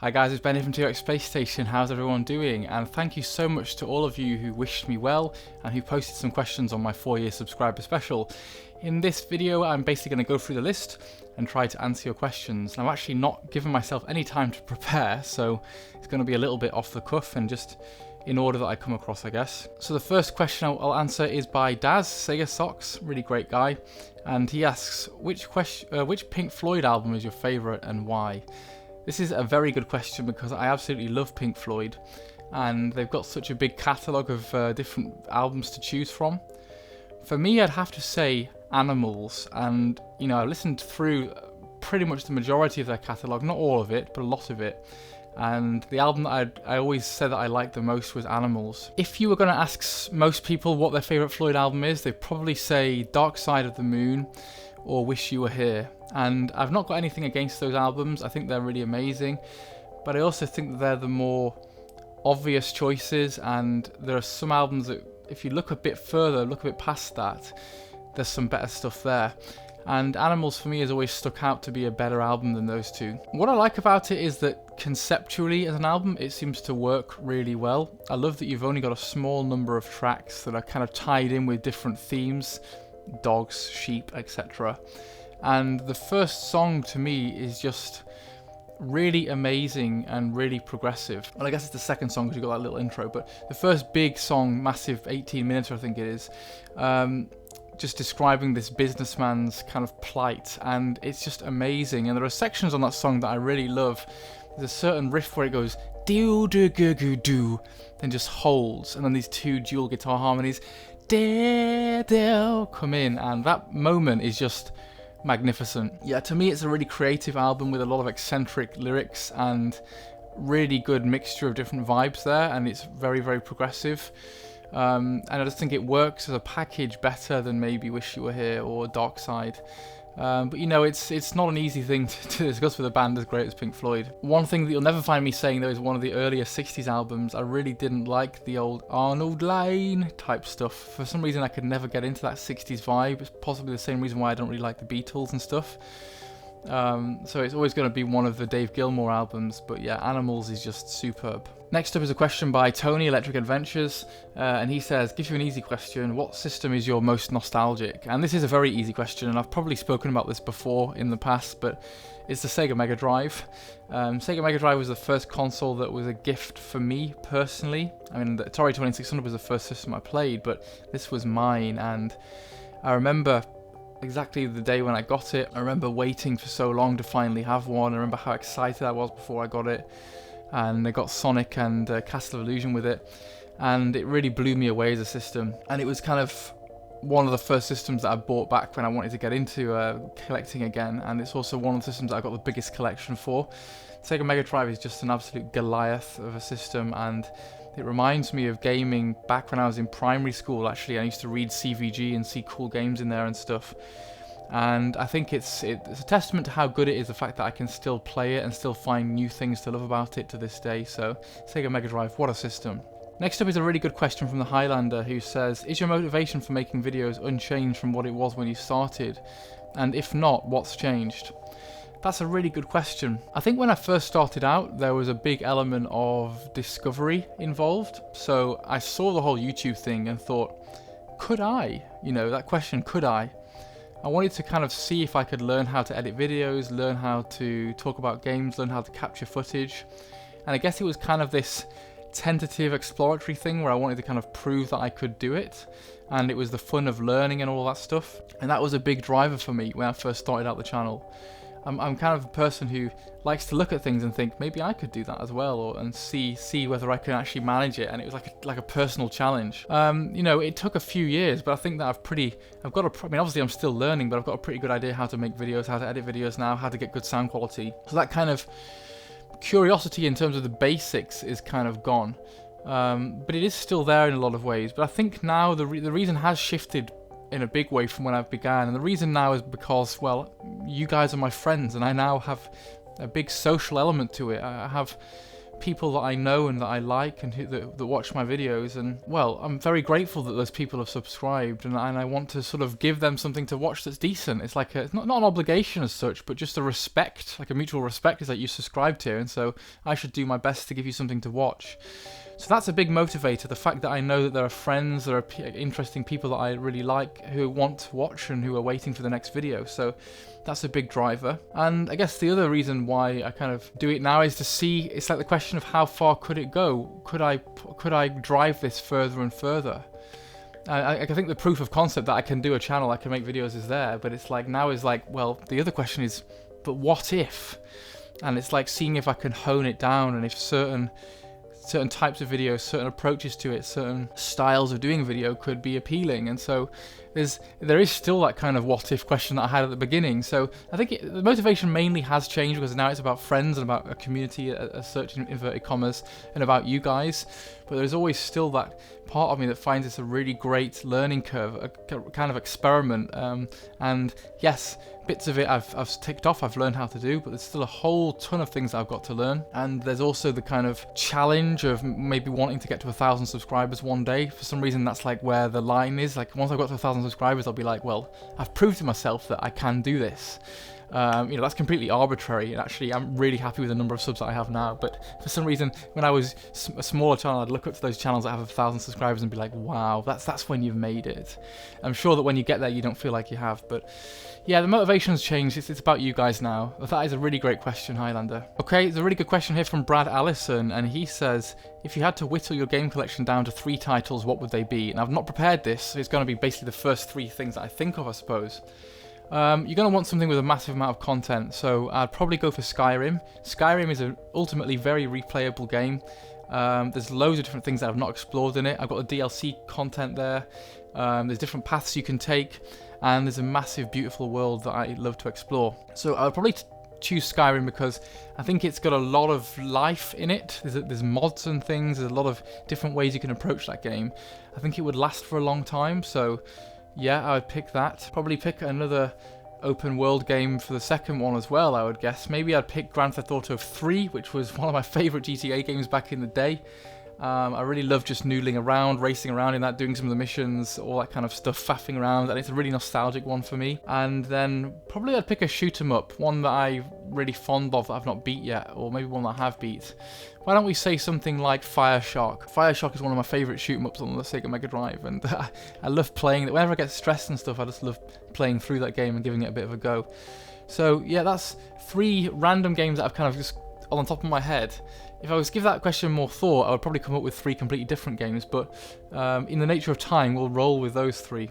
Hi guys, it's Ben here from TX Space Station. How's everyone doing? And thank you so much to all of you who wished me well and who posted some questions on my 4-year subscriber special. In this video, I'm basically going to go through the list and try to answer your questions. And I'm actually not giving myself any time to prepare, so it's going to be a little bit off the cuff and just in order that I come across, I guess. So the first question I'll answer is by Daz Sega Socks, really great guy, and he asks, which Pink Floyd album is your favourite and why? This is a very good question because I absolutely love Pink Floyd, and they've got such a big catalogue of different albums to choose from. For me, I'd have to say Animals, and you know, I listened through pretty much the majority of their catalogue, not all of it, but a lot of it. And the album that I always said that I liked the most was Animals. If you were going to ask most people what their favourite Floyd album is, they'd probably say Dark Side of the Moon or Wish You Were Here. And I've not got anything against those albums, I think they're really amazing, but I also think that they're the more obvious choices, and there are some albums that if you look a bit further, look a bit past that, there's some better stuff there. And Animals for me has always stuck out to be a better album than those two. What I like about it is that conceptually as an album it seems to work really well. I love that you've only got a small number of tracks that are kind of tied in with different themes, dogs, sheep, etc. And the first song to me is just really amazing and really progressive. Well, I guess it's the second song because you've got that little intro, but the first big song, massive 18 minutes I think it is, just describing this businessman's kind of plight, and it's just amazing. And there are sections on that song that I really love. There's a certain riff where it goes do do go go do, then just holds, and then these two dual guitar harmonies they'll come in, and that moment is just magnificent. Yeah, to me it's a really creative album with a lot of eccentric lyrics and really good mixture of different vibes there, and it's very, very progressive. And I just think it works as a package better than maybe Wish You Were Here or Dark Side. But you know, it's not an easy thing to discuss with a band as great as Pink Floyd. One thing that you'll never find me saying though is one of the earlier 60s albums. I really didn't like the old Arnold Line type stuff. For some reason I could never get into that 60s vibe. It's possibly the same reason why I don't really like the Beatles and stuff. So it's always going to be one of the Dave Gilmour albums, but yeah, Animals is just superb. Next up is a question by Tony Electric Adventures, and he says, give you an easy question, what system is your most nostalgic? And this is a very easy question, and I've probably spoken about this before in the past, but it's the Sega Mega Drive. Sega Mega Drive was the first console that was a gift for me personally. I mean, the Atari 2600 was the first system I played, but this was mine, and I remember exactly the day when I got it. I remember waiting for so long to finally have one. I remember how excited I was before I got it, and I got Sonic and Castle of Illusion with it, and it really blew me away as a system. And it was kind of one of the first systems that I bought back when I wanted to get into collecting again, and it's also one of the systems that I got the biggest collection for. Sega Mega Drive is just an absolute Goliath of a system, and it reminds me of gaming back when I was in primary school. Actually, I used to read CVG and see cool games in there and stuff. And I think it's a testament to how good it is, the fact that I can still play it and still find new things to love about it to this day. So Sega Mega Drive, what a system. Next up is a really good question from the Highlander, who says, is your motivation for making videos unchanged from what it was when you started? And if not, what's changed? That's a really good question. I think when I first started out, there was a big element of discovery involved. So I saw the whole YouTube thing and thought, could I? You know, that question, could I? I wanted to kind of see if I could learn how to edit videos, learn how to talk about games, learn how to capture footage. And I guess it was kind of this tentative exploratory thing where I wanted to kind of prove that I could do it. And it was the fun of learning and all that stuff. And that was a big driver for me when I first started out the channel. I'm kind of a person who likes to look at things and think maybe I could do that as well, and see whether I can actually manage it. And it was like a personal challenge. You know, it took a few years, but I think that I mean, obviously I'm still learning, but I've got a pretty good idea how to make videos, how to edit videos now, how to get good sound quality. So that kind of curiosity in terms of the basics is kind of gone. But it is still there in a lot of ways. But I think now the reason has shifted in a big way from when I began, and the reason now is because, well, you guys are my friends, and I now have a big social element to it. I have people that I know and that I like and that watch my videos, and well, I'm very grateful that those people have subscribed, and I want to sort of give them something to watch that's decent. It's like it's not an obligation as such, but just a respect, like a mutual respect, is that you subscribed here, and so I should do my best to give you something to watch. So that's a big motivator, the fact that I know that there are friends, there are interesting people that I really like who want to watch and who are waiting for the next video. So that's a big driver. And I guess the other reason why I kind of do it now is to see, it's like the question of how far could it go? Could I drive this further and further? I think the proof of concept that I can do a channel, I can make videos is there, but it's like now is like, well, the other question is, but what if? And it's like seeing if I can hone it down, and if certain types of videos, certain approaches to it, certain styles of doing video could be appealing. And so there is still that kind of what if question that I had at the beginning. So I think the motivation mainly has changed, because now it's about friends and about a community, a search in inverted commas, and about you guys. But there's always still that part of me that finds this a really great learning curve, a kind of experiment. And yes, bits of it I've ticked off, I've learned how to do, but there's still a whole ton of things I've got to learn. And there's also the kind of challenge of maybe wanting to get to 1,000 subscribers one day. For some reason, that's like where the line is. Like once I've got to 1,000 subscribers, I'll be like, well, I've proved to myself that I can do this. That's completely arbitrary, and actually I'm really happy with the number of subs that I have now. But for some reason, when I was a smaller channel, I'd look up to those channels that have 1,000 subscribers and be like, wow, that's when you've made it. I'm sure that when you get there, you don't feel like you have, but yeah, the motivation's changed. It's about you guys now. That is a really great question, Highlander. Okay, there's a really good question here from Brad Allison, and he says, if you had to whittle your game collection down to 3 titles, what would they be? And I've not prepared this, so it's going to be basically the first 3 things that I think of, I suppose. You're going to want something with a massive amount of content, so I'd probably go for Skyrim. Skyrim is an ultimately very replayable game. There's loads of different things that I've not explored in it. I've got the DLC content there. There's different paths you can take, and there's a massive, beautiful world that I love to explore. So I would probably choose Skyrim because I think it's got a lot of life in it. There's mods and things. There's a lot of different ways you can approach that game. I think it would last for a long time, so yeah, I would pick that. Probably pick another open world game for the second one as well, I would guess. Maybe I'd pick Grand Theft Auto 3, which was one of my favourite GTA games back in the day. I really love just noodling around, racing around in that, doing some of the missions, all that kind of stuff, faffing around, and it's a really nostalgic one for me. And then probably I'd pick a shoot 'em up, one that I'm really fond of that I've not beat yet, or maybe one that I have beat. Why don't we say something like Fireshock? Fireshock is one of my favourite shoot 'em ups on the Sega Mega Drive, and I love playing it. Whenever I get stressed and stuff, I just love playing through that game and giving it a bit of a go. So yeah, that's 3 random games that I've kind of just on the top of my head. If I was to give that question more thought, I would probably come up with 3 completely different games, but in the nature of time, we'll roll with those 3.